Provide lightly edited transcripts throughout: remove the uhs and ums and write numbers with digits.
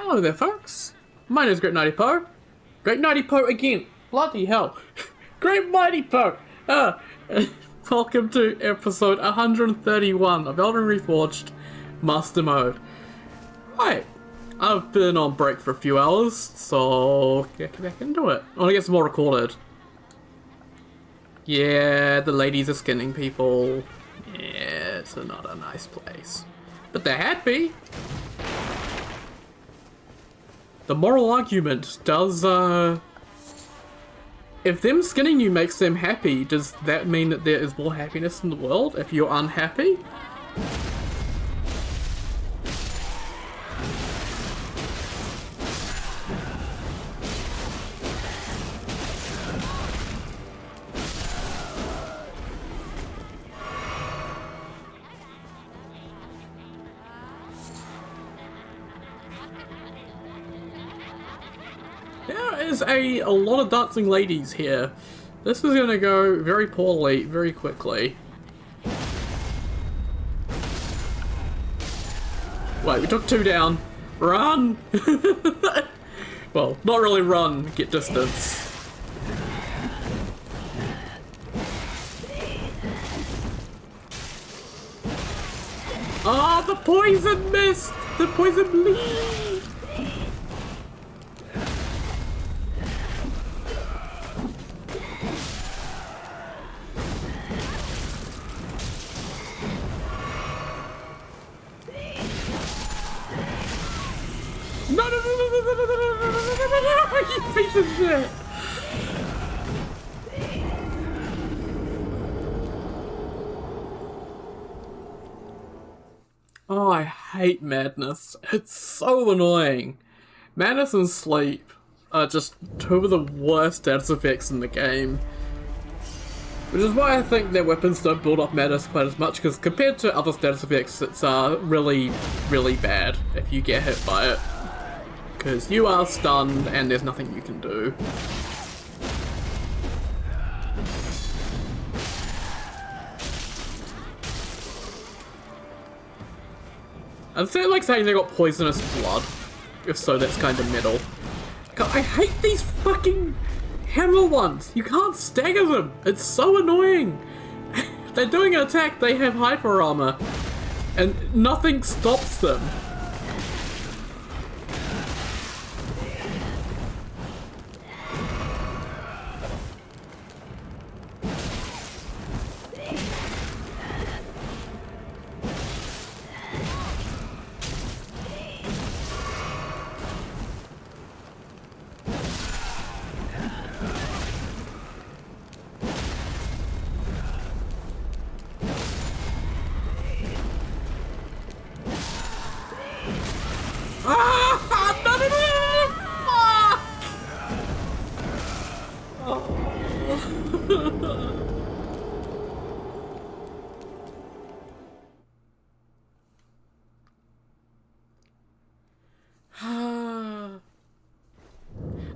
Hello there, folks. My name is Great Nighty Poe. Great Nighty Poe again. Bloody hell. Great Mighty Poe. Welcome to episode 131 of Elden Ring Reforged Master Mode. Right. I've been on break for a few hours, so get back into it. I want to get some more recorded. Yeah, the ladies are skinning people. Yeah, it's not a nice place. But they're happy. The moral argument does, if them skinning you makes them happy, does that mean that there is more happiness in the world if you're unhappy? There is a lot of dancing ladies here. This is gonna go very poorly, very quickly. Wait, we took two down. Run! Well, not really run, get distance. Ah, the poison missed! The poison bleed! You piece of shit! Oh, I hate madness. It's so annoying. Madness and sleep are just two of the worst status effects in the game. Which is why I think their weapons don't build up madness quite as much, because compared to other status effects, it's really, really bad if you get hit by it. Because you are stunned and there's nothing you can do. I'd say like saying they got poisonous blood. If so, that's kind of metal. God, I hate these fucking hammer ones. You can't stagger them. It's so annoying. If they're doing an attack, they have hyper armor. And nothing stops them.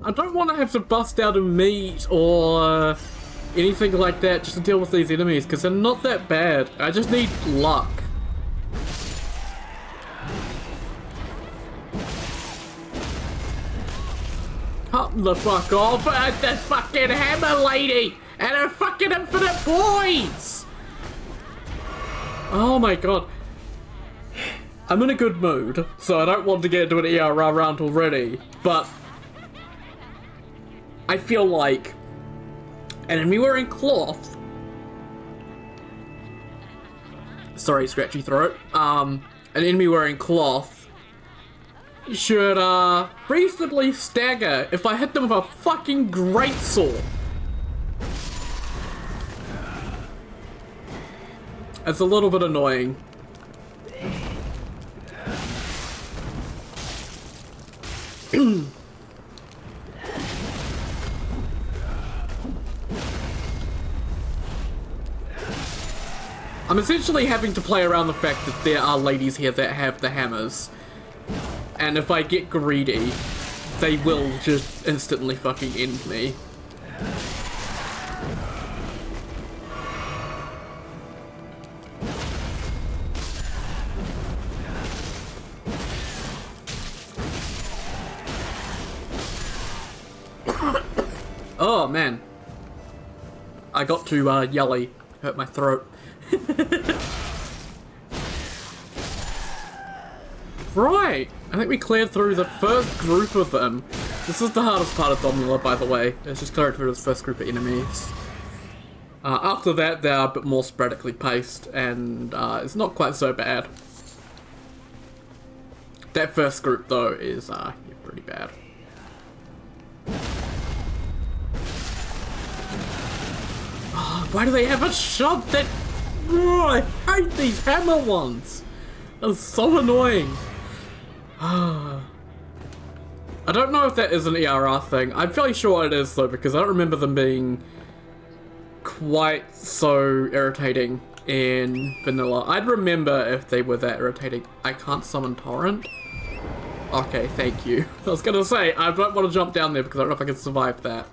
I don't want to have to bust out a meat or anything like that just to deal with these enemies, because they're not that bad. I just need luck. Cut the fuck off at that fucking hammer lady and her fucking infinite points! Oh my god. I'm in a good mood, so I don't want to get into an ERR round already, but I feel like an enemy wearing cloth. Sorry, scratchy throat. An enemy wearing cloth should reasonably stagger if I hit them with a fucking greatsword. It's a little bit annoying. I'm essentially having to play around the fact that there are ladies here that have the hammers. And if I get greedy, they will just instantly fucking end me. Oh, man. I got too yelly. Hurt my throat. Right. I think we cleared through the first group of them. This is the hardest part of Dominula, by the way. It's just clearing through this first group of enemies. After that, they're a bit more sporadically paced, and it's not quite so bad. That first group, though, is pretty bad. Oh, why do they have a shove that... Oh, I hate these hammer ones! That's so annoying. I don't know if that is an ERR thing. I'm fairly sure it is, though, because I don't remember them being quite so irritating in vanilla. I'd remember if they were that irritating. I can't summon Torrent. Okay, thank you. I was gonna say, I don't want to jump down there because I don't know if I can survive that.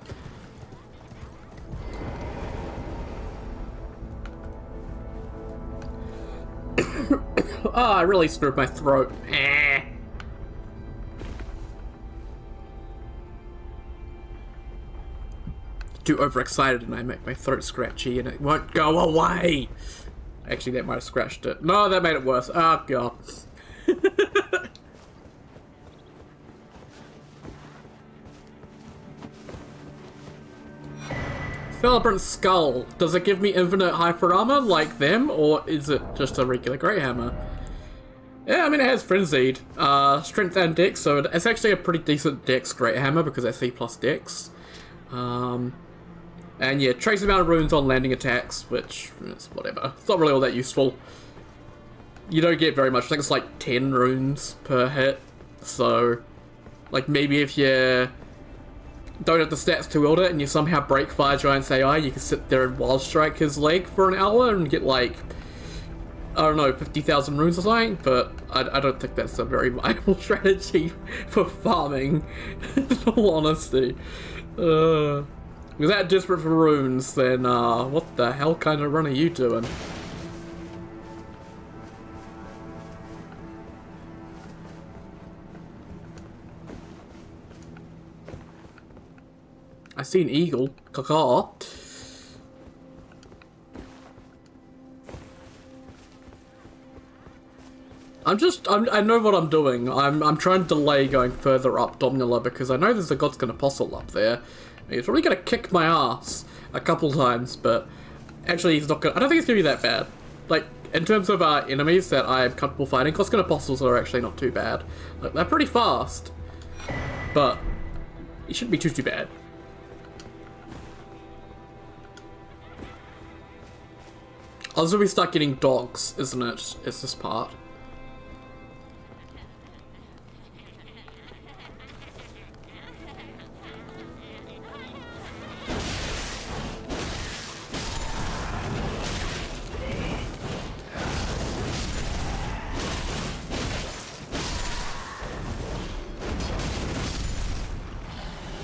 Oh, I really screwed my throat. Too overexcited and I make my throat scratchy and it won't go away. Actually, that might have scratched it. No, that made it worse. Oh, God. Celebrant Skull. Does it give me infinite hyper armor like them, or is it just a regular Grey Hammer? Yeah, I mean, it has Frenzied. Strength and Dex, so it's actually a pretty decent Dex Great Hammer because it's C plus Dex. And yeah, trace amount of runes on landing attacks, which is whatever. It's not really all that useful. You don't get very much. I think it's like 10 runes per hit. So, like maybe if you don't have the stats to wield it and you somehow break Fire Giant's AI, you can sit there and Wild Strike his leg for an hour and get like, I don't know, 50,000 runes or something, but I don't think that's a very viable strategy for farming, in all honesty. If that desperate for runes, then what the hell kind of run are you doing? I see an eagle. Caw. I know what I'm doing. I'm trying to delay going further up Dominula because I know there's a Godskin Apostle up there. He's probably gonna kick my ass a couple times, but actually he's not gonna. I don't think it's gonna be that bad. Like, in terms of enemies that I'm comfortable fighting, Godskin Apostles are actually not too bad. Like, they're pretty fast, but it shouldn't be too bad. Also, we start getting dogs, isn't it? It's this part.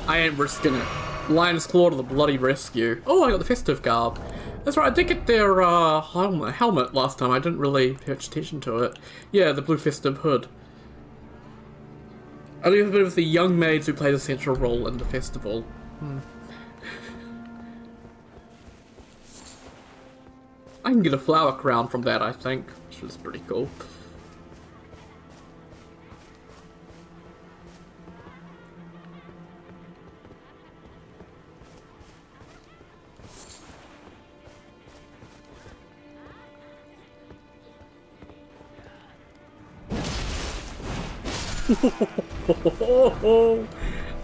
I ain't risking it. Lion's Claw to the bloody rescue. Oh, I got the festive garb. That's right, I did get their helmet last time. I didn't really pay much attention to it. Yeah, the blue festive hood. I leave a bit of the young maids who played a central role in the festival. I can get a flower crown from that, I think, which is pretty cool.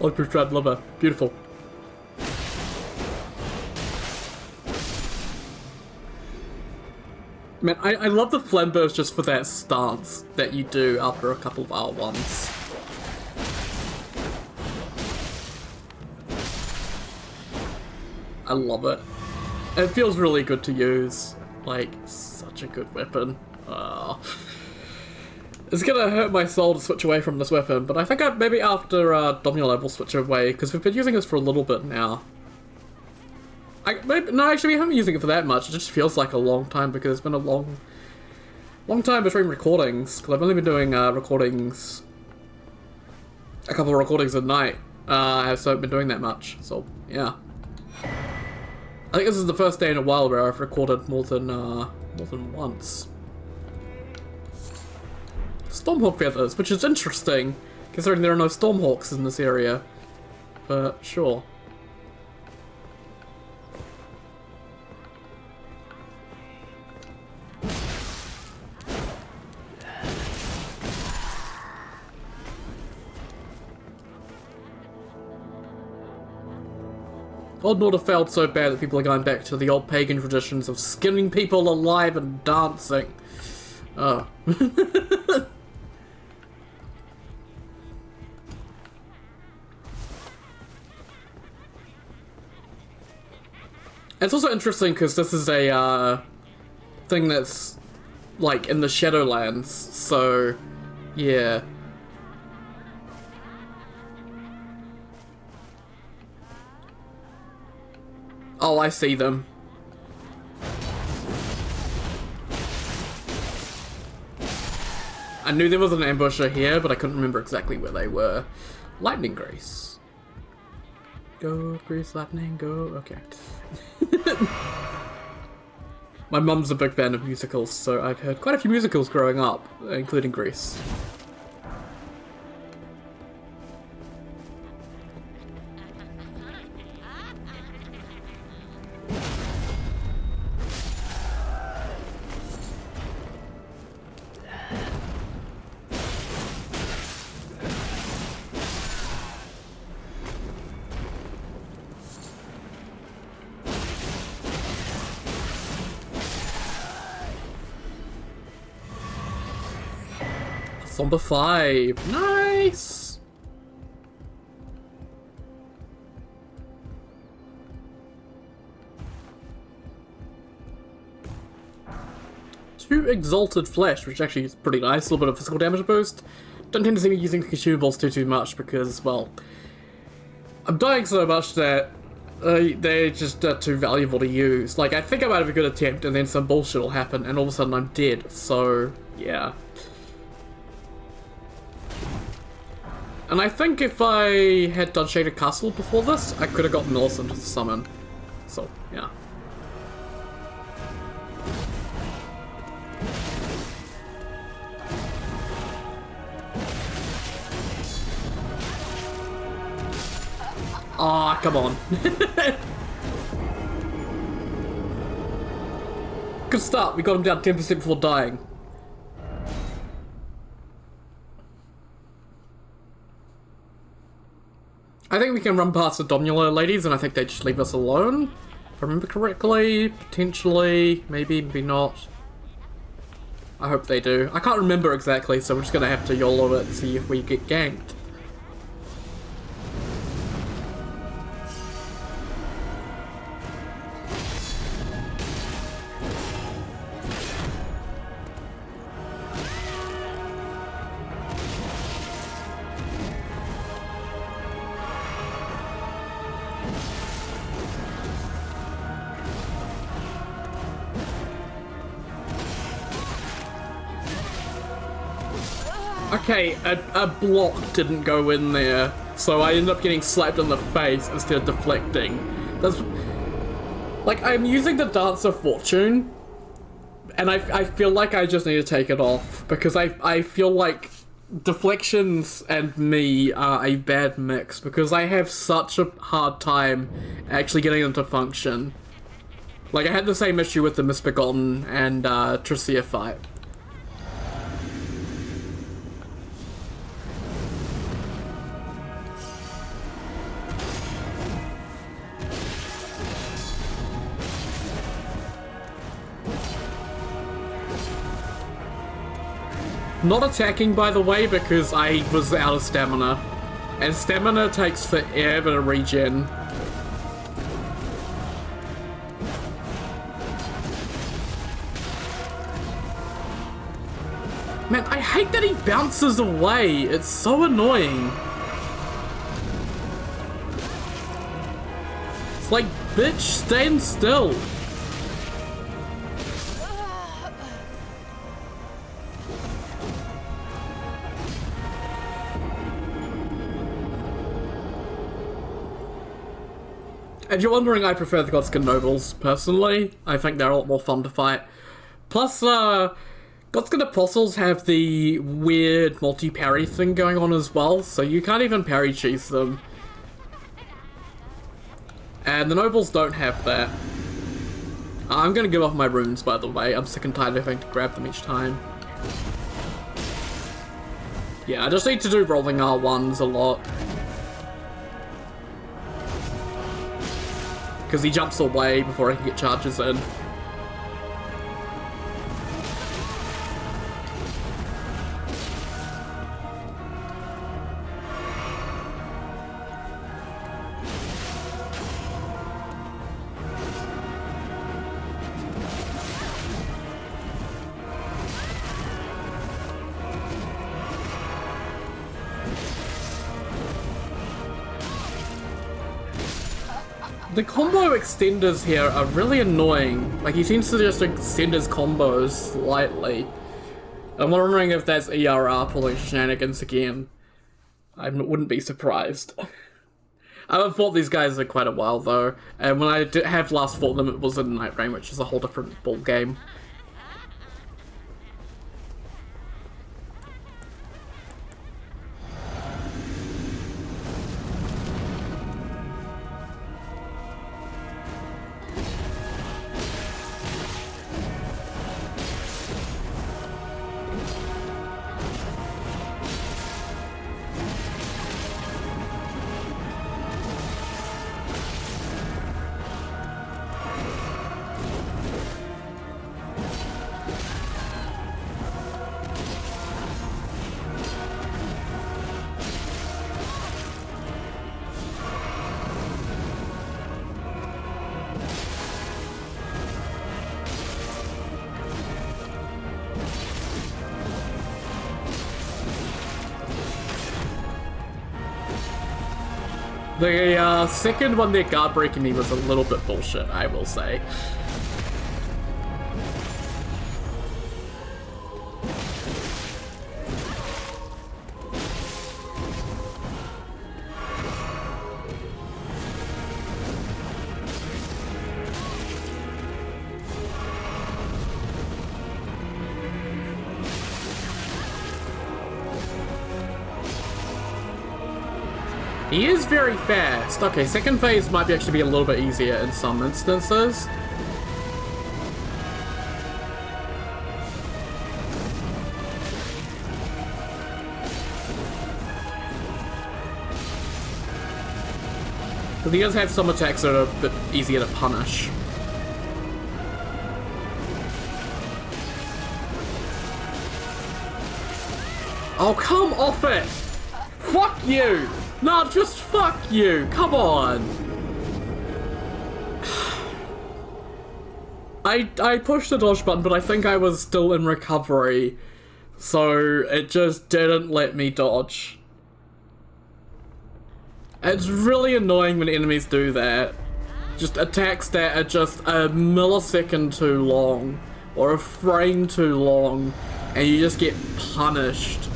Ultra Dread Lover. Beautiful. Man, I love the Flame Burst just for that stance that you do after a couple of R1s. I love it. It feels really good to use. Like, such a good weapon. It's gonna hurt my soul to switch away from this weapon, but I think maybe after Dominula will switch away, because we've been using this for a little bit now. No, actually we haven't been using it for that much. It just feels like a long time because it's been a long time between recordings, because I've only been doing recordings, a couple of recordings a night. So I haven't been doing that much, so yeah. I think this is the first day in a while where I've recorded more than once. Stormhawk feathers, which is interesting, considering there are no Stormhawks in this area. But sure. Old Order failed so bad that people are going back to the old pagan traditions of skinning people alive and dancing. Oh. It's also interesting because this is a thing that's like in the Shadowlands, so yeah. Oh, I see them. I knew there was an ambusher here, but I couldn't remember exactly where they were. Lightning Grease. Go, Grease, Lightning, go. Okay. My mum's a big fan of musicals, so I've heard quite a few musicals growing up, including Grease. Number 5. Nice! Two Exalted Flesh, which actually is pretty nice. A little bit of physical damage boost. Don't tend to see me using consumables too much because, well, I'm dying so much that they're just too valuable to use. Like, I think I might have a good attempt and then some bullshit will happen and all of a sudden I'm dead. So, yeah. And I think if I had done Shaded Castle before this, I could have gotten Millicent to summon. So, yeah. Ah, come on. Good start, we got him down 10% before dying. I think we can run past the Dominula ladies, and I think they just leave us alone. If I remember correctly, potentially, maybe not. I hope they do. I can't remember exactly, so we're just gonna have to YOLO it and see if we get ganked. Okay, a block didn't go in there, so I ended up getting slapped in the face instead of deflecting. That's... Like, I'm using the Dance of Fortune, and I feel like I just need to take it off, because I feel like deflections and me are a bad mix, because I have such a hard time actually getting them to function. Like, I had the same issue with the Misbegotten and Tricia fight. Not attacking, by the way, because I was out of stamina. And stamina takes forever to regen. Man, I hate that he bounces away. It's so annoying. It's like, bitch, stand still. If you're wondering, I prefer the Godskin Nobles, personally. I think they're a lot more fun to fight. Plus, Godskin Apostles have the weird multi-parry thing going on as well, so you can't even parry cheese them. And the Nobles don't have that. I'm gonna give off my runes, by the way. I'm sick and tired of having to grab them each time. Yeah, I just need to do rolling R1s a lot. Because he jumps away before I can get charges in. The combo extenders here are really annoying. Like, he seems to just extend his combos slightly. I'm wondering if that's ERR pulling shenanigans again. I wouldn't be surprised. I've fought these guys for quite a while though, and when I have last fought them it was in Night Rain, which is a whole different ball game. The second one there guard breaking me was a little bit bullshit, I will say. He is very fast. Okay, second phase might actually be a little bit easier in some instances. But he does have some attacks that are a bit easier to punish. Oh, come off it! Fuck you! No, just fuck you! Come on! I pushed the dodge button, but I think I was still in recovery. So it just didn't let me dodge. It's really annoying when enemies do that. Just attacks that are just a millisecond too long, or a frame too long, and you just get punished.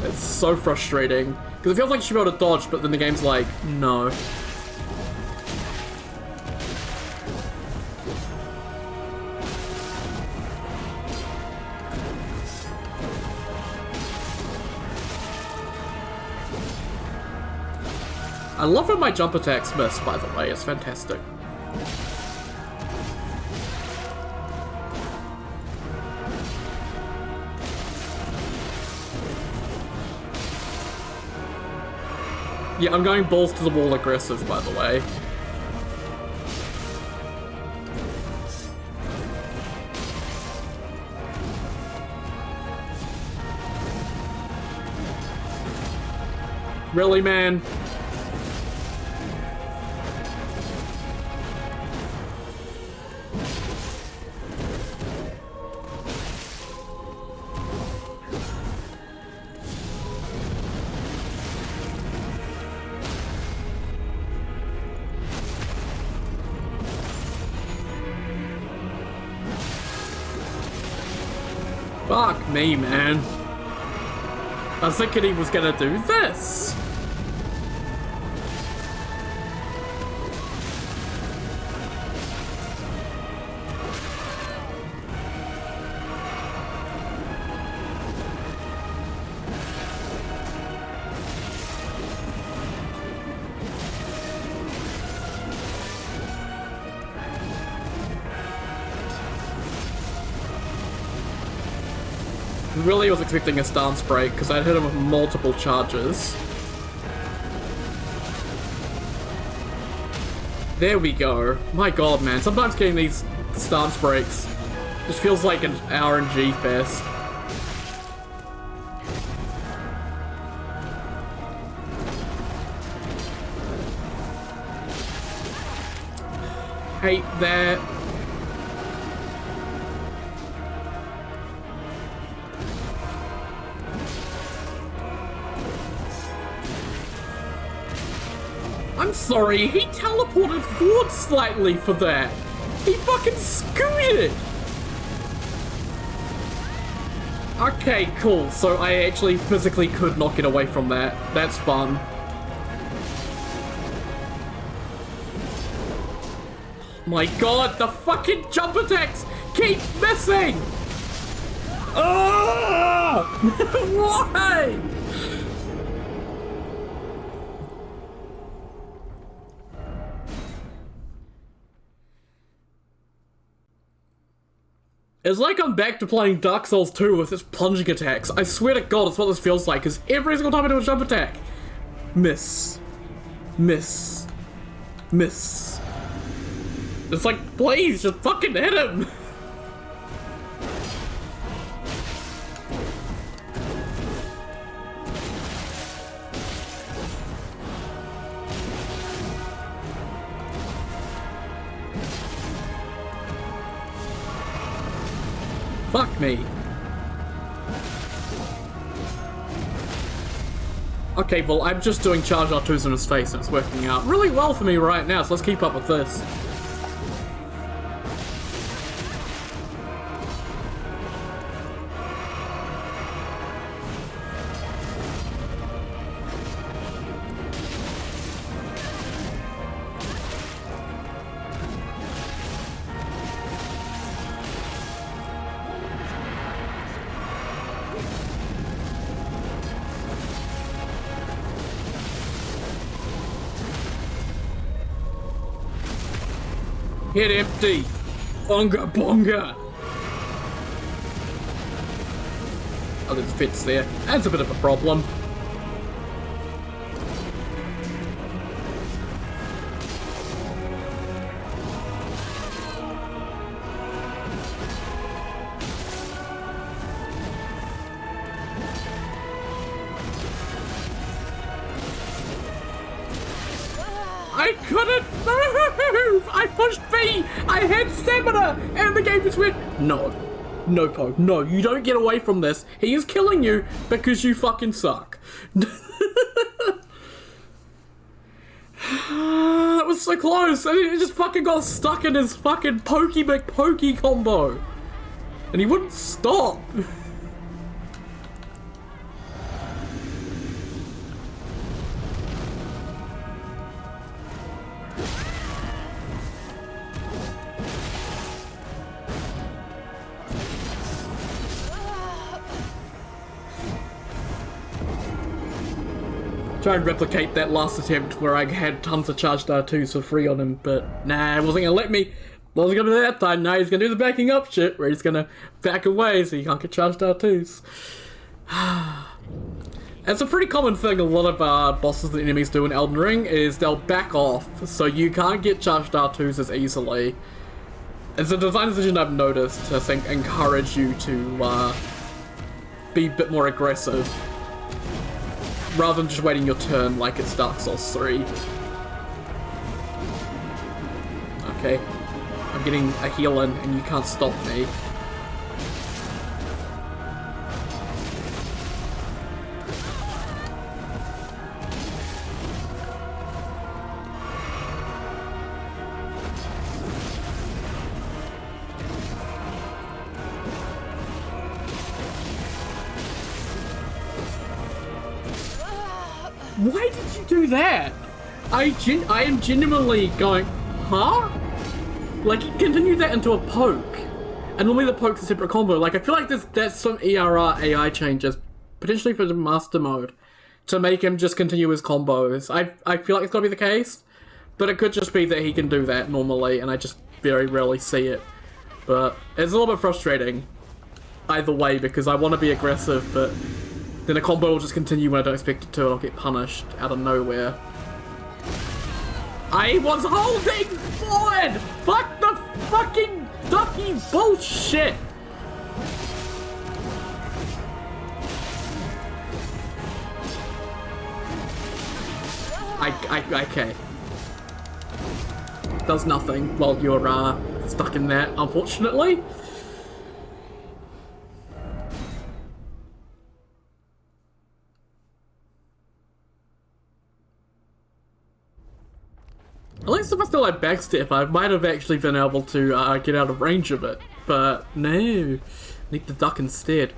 It's so frustrating. Because it feels like you should be able to dodge, but then the game's like, no. I love when my jump attacks miss, by the way. It's fantastic. Yeah, I'm going balls to the wall aggressive, by the way. Really, man? Fuck me, man. I was thinking he was gonna do this. really was expecting a stance break because I'd hit him with multiple charges. There we go. My god, man. Sometimes getting these stance breaks just feels like an RNG fest. Hate that. I'm sorry, he teleported forward slightly for that. He fucking scooted. Okay, cool. So I actually physically could not get away from that. That's fun. My god, the fucking jump attacks keep missing! Oh! Why? It's like I'm back to playing Dark Souls 2 with its plunging attacks. I swear to god, it's what this feels like, because every single time I do a jump attack, miss. Miss. Miss. It's like, please, just fucking hit him! Fuck me. Okay, well, I'm just doing charge R2s in his face and it's working out really well for me right now, so let's keep up with this. Hit empty. Bonga bonga. Oh, there's fits there. That's a bit of a problem. I couldn't move! I pushed B! I had stamina! And the game just went, no. No, Poe. No, you don't get away from this. He is killing you because you fucking suck. It was so close. And he just fucking got stuck in his fucking Pokey McPokey combo. And he wouldn't stop. Try and replicate that last attempt where I had tons of charged R2s for free on him, but nah, it wasn't gonna let me. Wasn't gonna do that time. Now he's gonna do the backing up shit where he's gonna back away so you can't get charged R2s. It's a pretty common thing a lot of bosses and enemies do in Elden Ring is they'll back off so you can't get charged R2s as easily. It's a design decision I've noticed to, I think, encourage you to be a bit more aggressive. Rather than just waiting your turn like it's Dark Souls 3. Okay. I'm getting a heal in and you can't stop me. Why did you do that? I am genuinely going, huh? Like, he continued that into a poke. And normally the poke's a separate combo. Like, I feel like that's some ERR AI changes, potentially for the master mode, to make him just continue his combos. I feel like it's gotta be the case, but it could just be that he can do that normally, and I just very rarely see it. But it's a little bit frustrating. either way because I want to be aggressive, but then a combo will just continue when I don't expect it to and I'll get punished out of nowhere. I was holding forward! Fuck the fucking ducky bullshit! Okay. Does nothing while you're stuck in that, unfortunately. At least if I still had backstep, I might have actually been able to get out of range of it. But no, need to duck instead.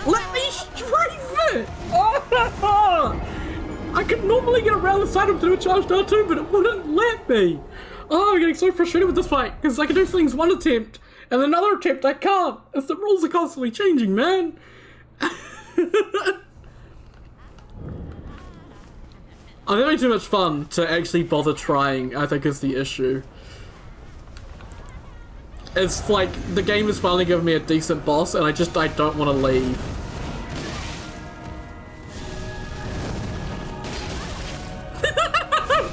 Let me strafe it! Oh! I could normally get around the side of to do a charge R2, but it wouldn't let me. Oh, I'm getting so frustrated with this fight, because I can do things one attempt, and another attempt I can't. As the rules are constantly changing, man. I'm having too much fun to actually bother trying, I think is the issue. It's like, the game has finally given me a decent boss, and I don't want to leave.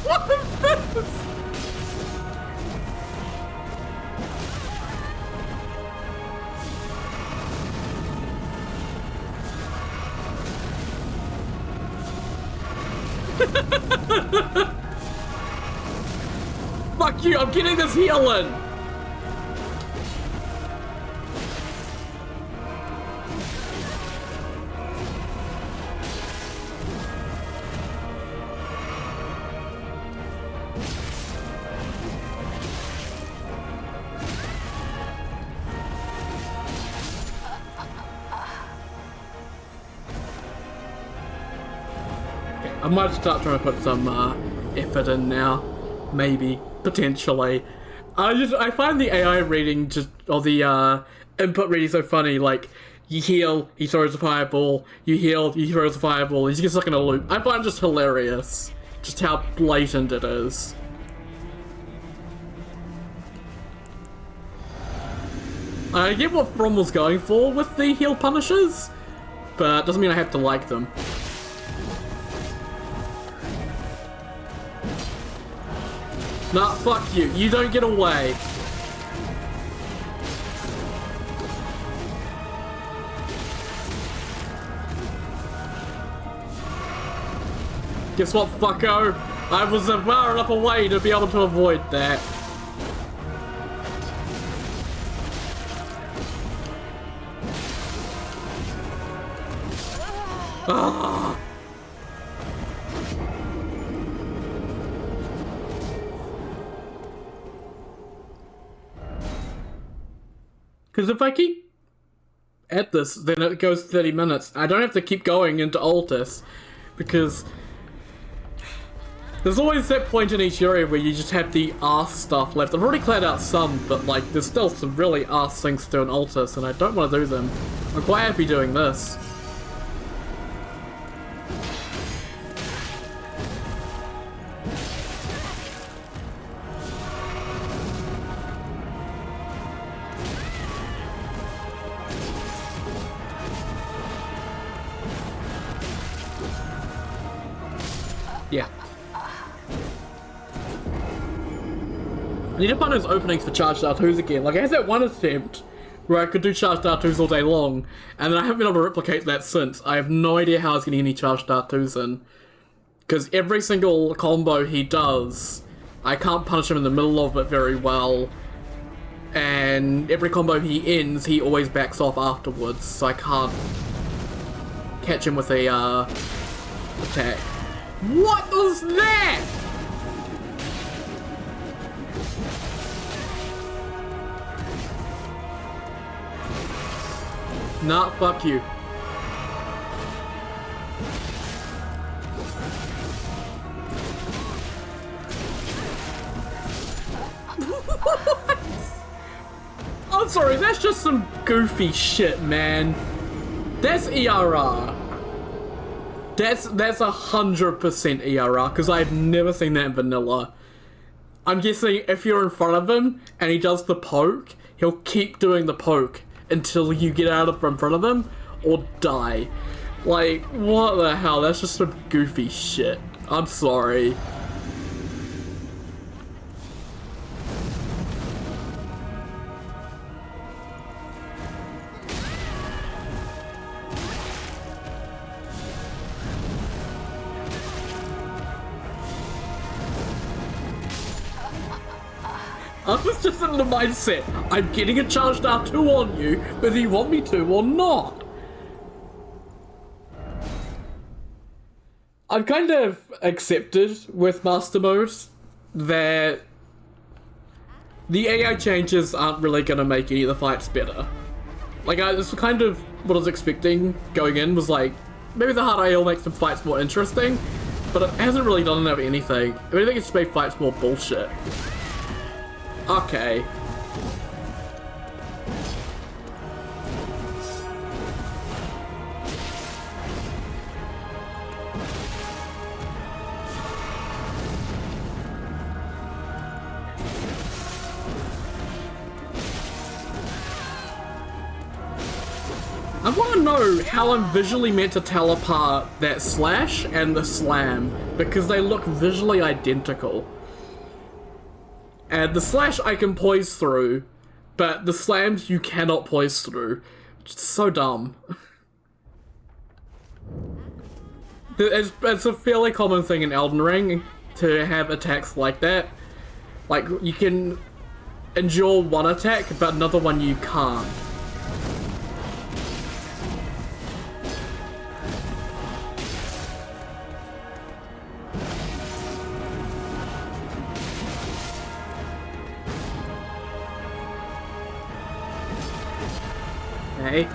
What is this? Fuck you, I'm getting this healing! I might start trying to put some effort in now, maybe, potentially. I find the AI reading or the input reading so funny. Like, you heal, he throws a fireball. You heal, he throws a fireball. He just gets stuck in a loop. I find it just hilarious, just how blatant it is. I get what From was going for with the heal punishes, but doesn't mean I have to like them. Nah, fuck you. You don't get away. Guess what, fucko? I was far enough away to be able to avoid that. Ah! Because if I keep at this, then it goes 30 minutes. I don't have to keep going into Altus, because there's always that point in each area where you just have the arse stuff left. I've already cleared out some, but like there's still some really arse things to do in Altus, and I don't want to do them. I'm quite happy doing this. Yeah. I need to find those openings for charged R2s again. Like, I had that one attempt where I could do charged R2s all day long, and then I haven't been able to replicate that since. I have no idea how I was getting any charged R2s in. Because every single combo he does, I can't punish him in the middle of it very well. And every combo he ends, he always backs off afterwards, so I can't catch him with a attack. What was that? Nah, fuck you. What? I'm sorry, that's just some goofy shit, man. That's ERR. That's 100% ERR, because I've never seen that in vanilla. I'm guessing if you're in front of him and he does the poke, he'll keep doing the poke until you get out of in front of him or die. Like, what the hell? That's just some goofy shit. I'm sorry. I was just in the mindset, I'm getting a charged R2 on you, whether you want me to or not. I've kind of accepted with Master Mode that the AI changes aren't really going to make any of the fights better. Like, this was kind of what I was expecting going in, was like, maybe the hard AI will make some fights more interesting, but it hasn't really done enough of anything. I mean, I think it's just made fights more bullshit. Okay. I want to know how I'm visually meant to tell apart that slash and the slam, because they look visually identical. And the slash I can poise through, but the slams you cannot poise through. It's so dumb. It's a fairly common thing in Elden Ring to have attacks like that. Like, you can endure one attack, but another one you can't. Okay.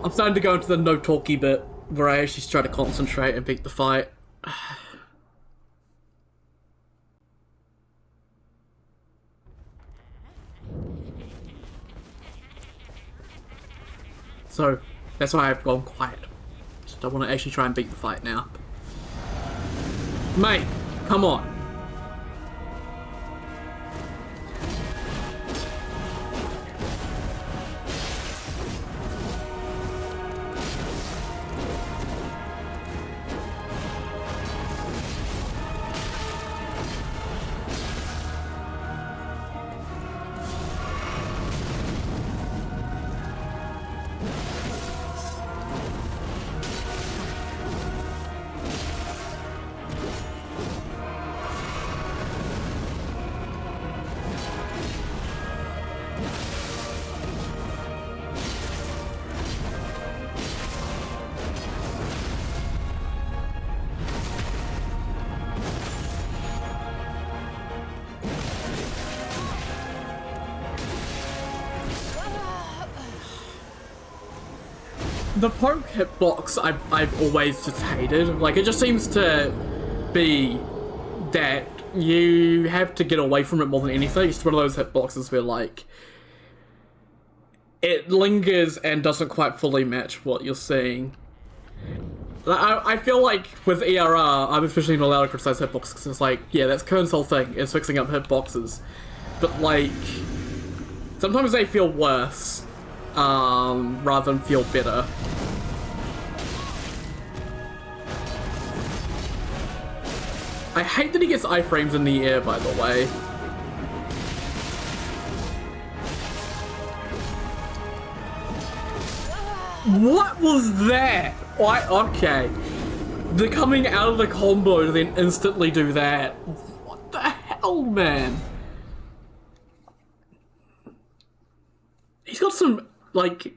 I'm starting to go into the no-talky bit, where I actually try to concentrate and beat the fight. So, that's why I've gone quiet. Just don't want to actually try and beat the fight now. Mate, come on. The poke hitbox I've always just hated. Like, it just seems to be that you have to get away from it more than anything. It's one of those hitboxes where, like, it lingers and doesn't quite fully match what you're seeing. I feel like with ERR, I'm especially not allowed to criticize hitboxes because it's like, yeah, that's Kern's whole thing, is fixing up hitboxes. But, like, sometimes they feel worse. Rather than feel better. I hate that he gets iframes in the air, by the way. What was that? Okay. The coming out of the combo to then instantly do that. What the hell, man? he's got some, like,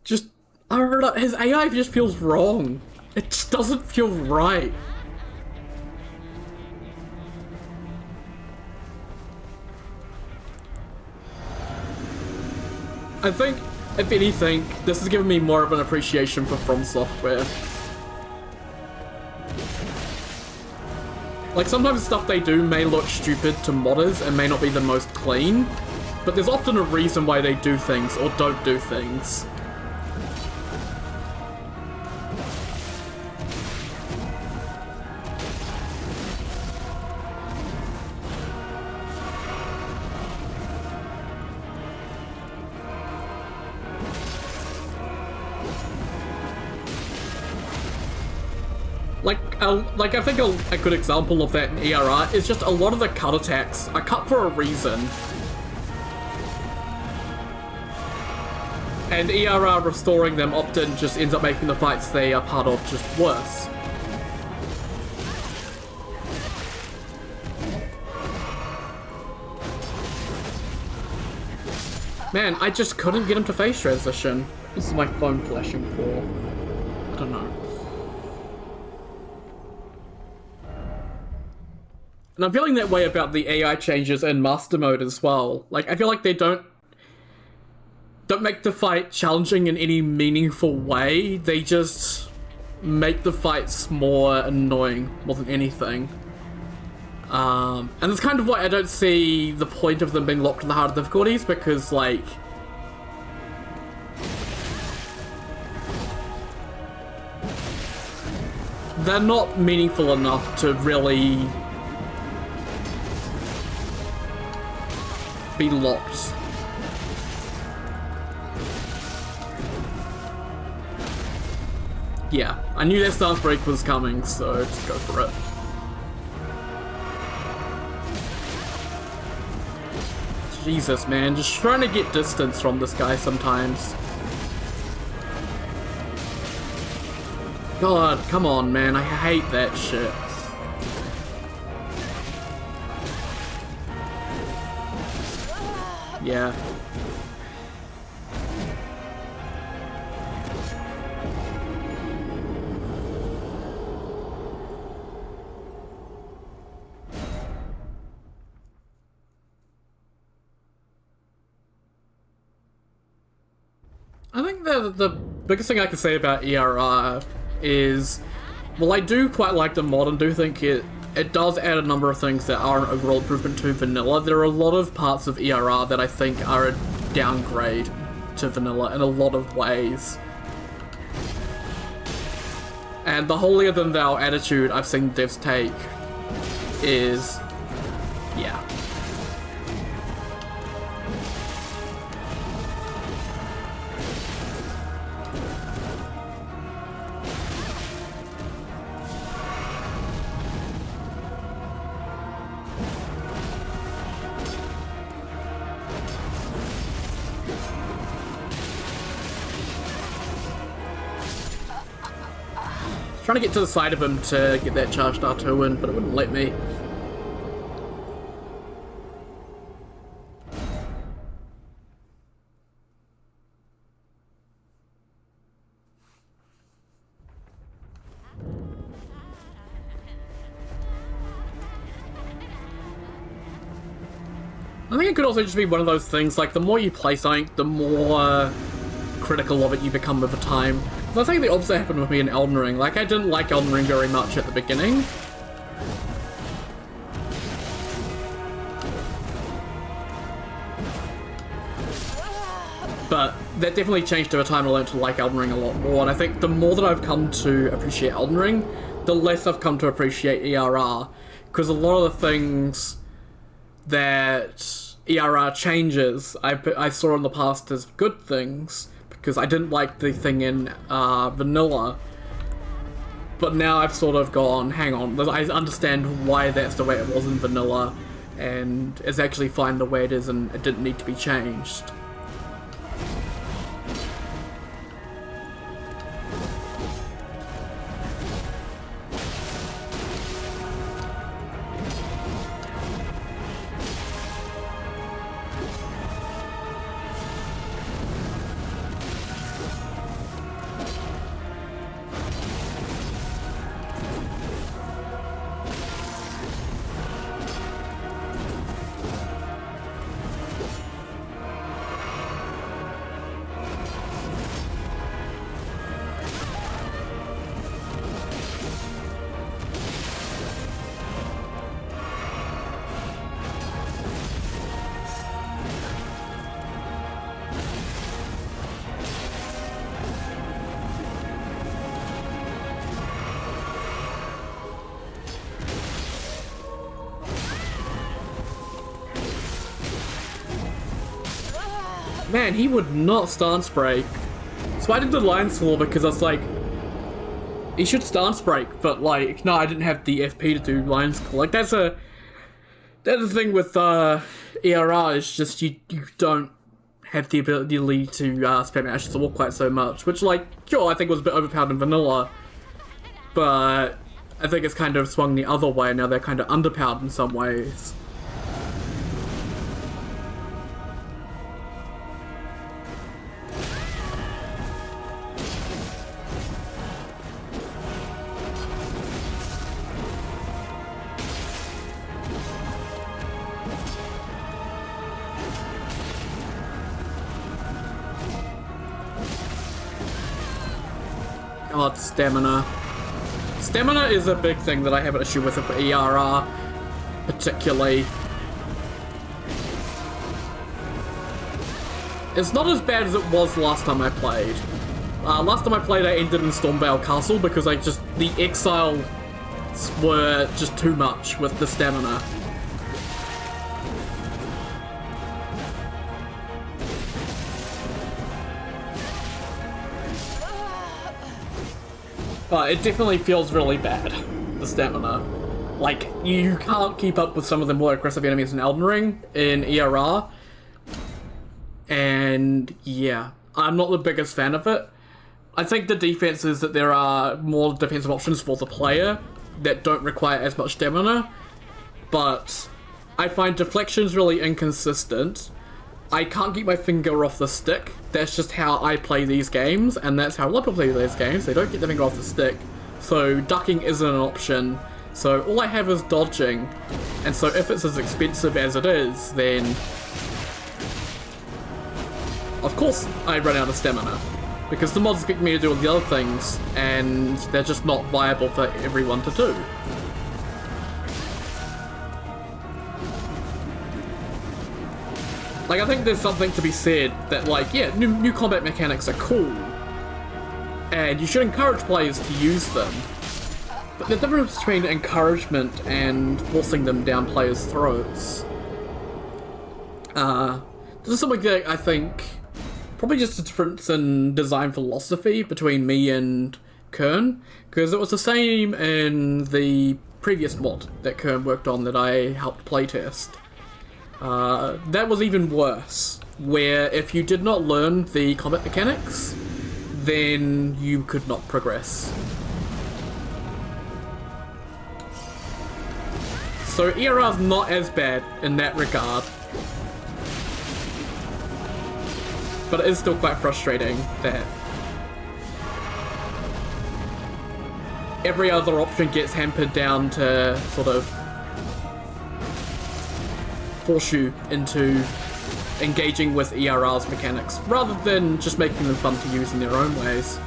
just, I don't know, his AI just feels wrong. It just doesn't feel right. I think, if anything, this has given me more of an appreciation for From Software. Like, sometimes stuff they do may look stupid to modders and may not be the most clean, but there's often a reason why they do things or don't do things. Like I think a good example of that in ERR is just a lot of the cut attacks are cut for a reason. And ERR restoring them often just ends up making the fights they are part of just worse. Man, I just couldn't get him to face transition. This is my phone flashing for. I don't know. And I'm feeling that way about the AI changes in Master Mode as well. Like, I feel like they don't make the fight challenging in any meaningful way. They just make the fights more annoying, more than anything. And that's kind of why I don't see the point of them being locked to the harder difficulties, because, like, they're not meaningful enough to really be locked. Yeah, I knew that stance break was coming, so just go for it. Jesus, man, just trying to get distance from this guy sometimes. God, come on, man, I hate that shit. Yeah. I think the biggest thing I can say about ERR is, well, I do quite like the mod and do think it does add a number of things that are an overall improvement to vanilla. There are a lot of parts of ERR that I think are a downgrade to vanilla in a lot of ways. And the holier than thou attitude I've seen devs take is, yeah. Trying to get to the side of him to get that charged R2 in, but it wouldn't let me. I think it could also just be one of those things, like, the more you play something, the more critical of it you become over time. I think the opposite happened with me in Elden Ring. Like, I didn't like Elden Ring very much at the beginning. But that definitely changed over time. I learned to like Elden Ring a lot more, and I think the more that I've come to appreciate Elden Ring, the less I've come to appreciate ERR. Because a lot of the things that ERR changes, I saw in the past as good things, because I didn't like the thing in vanilla. But now I've sort of gone, hang on, I understand why that's the way it was in vanilla, and it's actually fine the way it is, and it didn't need to be changed. Man, he would not stance break. So I did the Lion's Claw because I was like, he should stance break, but like, no, I didn't have the FP to do Lion's Claw. Like, that's the thing with ERR, is just you don't have the ability to spam Ashes of War quite so much, which, like, sure, I think was a bit overpowered in vanilla, but I think it's kind of swung the other way. Now they're kind of underpowered in some ways. God, stamina. Stamina is a big thing that I have an issue with ERR, particularly. It's not as bad as it was last time I played. Last time I played, I ended in Stormvale Castle because the exiles were just too much with the stamina. But it definitely feels really bad, the stamina. Like, you can't keep up with some of the more aggressive enemies in Elden Ring in ERR. And yeah, I'm not the biggest fan of it. I think the defense is that there are more defensive options for the player that don't require as much stamina. But I find deflections really inconsistent. I can't keep my finger off the stick. That's just how I play these games, and that's how a lot of people play these games. They don't get their finger off the stick. So ducking isn't an option. So all I have is dodging. And so if it's as expensive as it is, then of course I run out of stamina. Because the mods expect me to do all the other things, and they're just not viable for everyone to do. Like, I think there's something to be said that, like, yeah, new combat mechanics are cool, and you should encourage players to use them. But the difference between encouragement and forcing them down players' throats, this is something that I think probably just a difference in design philosophy between me and Kern, because it was the same in the previous mod that Kern worked on that I helped playtest. That was even worse, where if you did not learn the combat mechanics, then you could not progress. So ERR's not as bad in that regard, but it is still quite frustrating that every other option gets hampered down to sort of force you into engaging with ERR's mechanics, rather than just making them fun to use in their own ways.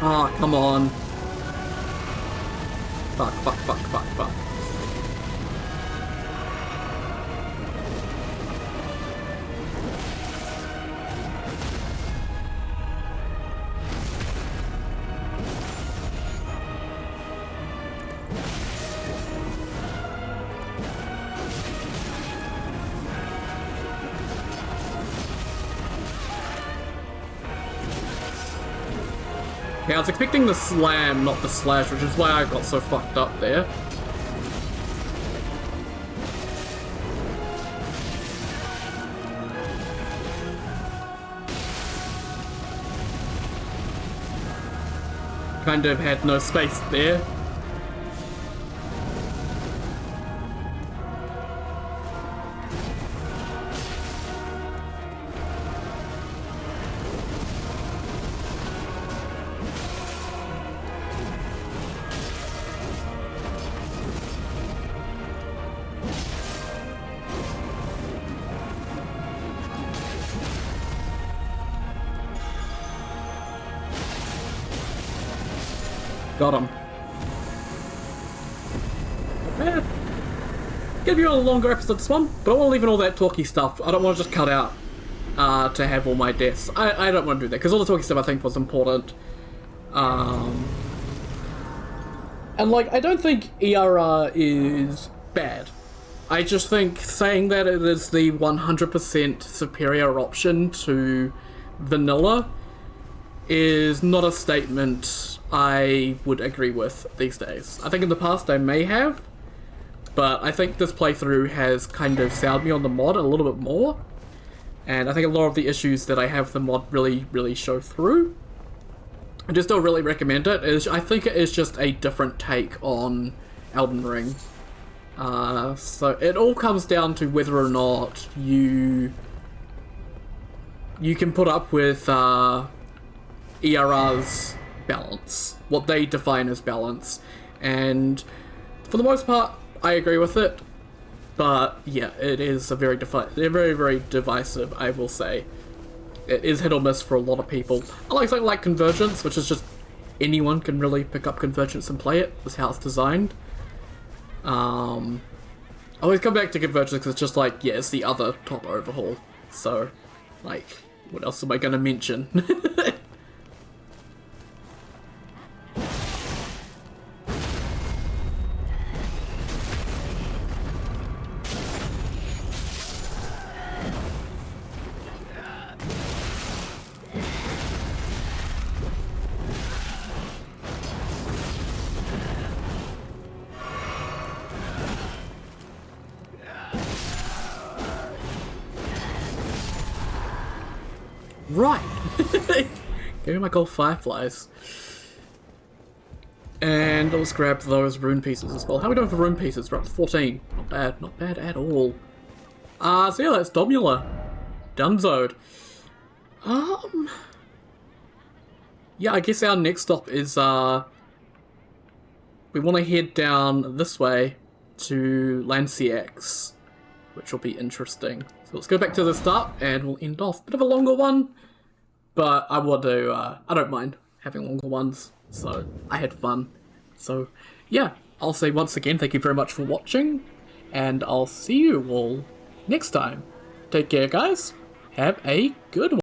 Ah, come on. Fuck, fuck, fuck, fuck, fuck. Yeah, I was expecting the slam, not the slash, which is why I got so fucked up there. Kind of had no space there. Got him. Man, give you a longer episode this one, but I want to leave in all that talky stuff. I don't want to just cut out to have all my deaths. I don't want to do that, because all the talky stuff I think was important. And like, I don't think ERR is bad. I just think saying that it is the 100% superior option to vanilla is not a statement I would agree with these days. I think in the past I may have, but I think this playthrough has kind of soured me on the mod a little bit more, and I think a lot of the issues that I have with the mod really show through. I just don't really recommend it. I think it is just a different take on Elden Ring. So it all comes down to whether or not you can put up with ERR's balance, what they define as balance, and for the most part I agree with it, but yeah, it is a very divisive, I will say. It is hit or miss for a lot of people. I like something like Convergence, which is just anyone can really pick up Convergence and play it. That's how it's designed. I always come back to Convergence because it's just like, yeah, it's the other top overhaul. So, like, what else am I gonna mention? Right! Give me my gold fireflies. And let's grab those rune pieces as well. How are we doing for rune pieces? We're up to 14. Not bad at all. So yeah, that's Dominula. Dunzoed. Yeah, I guess our next stop is, we want to head down this way to Lanciax, which will be interesting. So let's go back to the start and we'll end off. Bit of a longer one, but I want to, I don't mind having longer ones, so I had fun. So yeah, I'll say once again, thank you very much for watching, and I'll see you all next time. Take care, guys. Have a good one.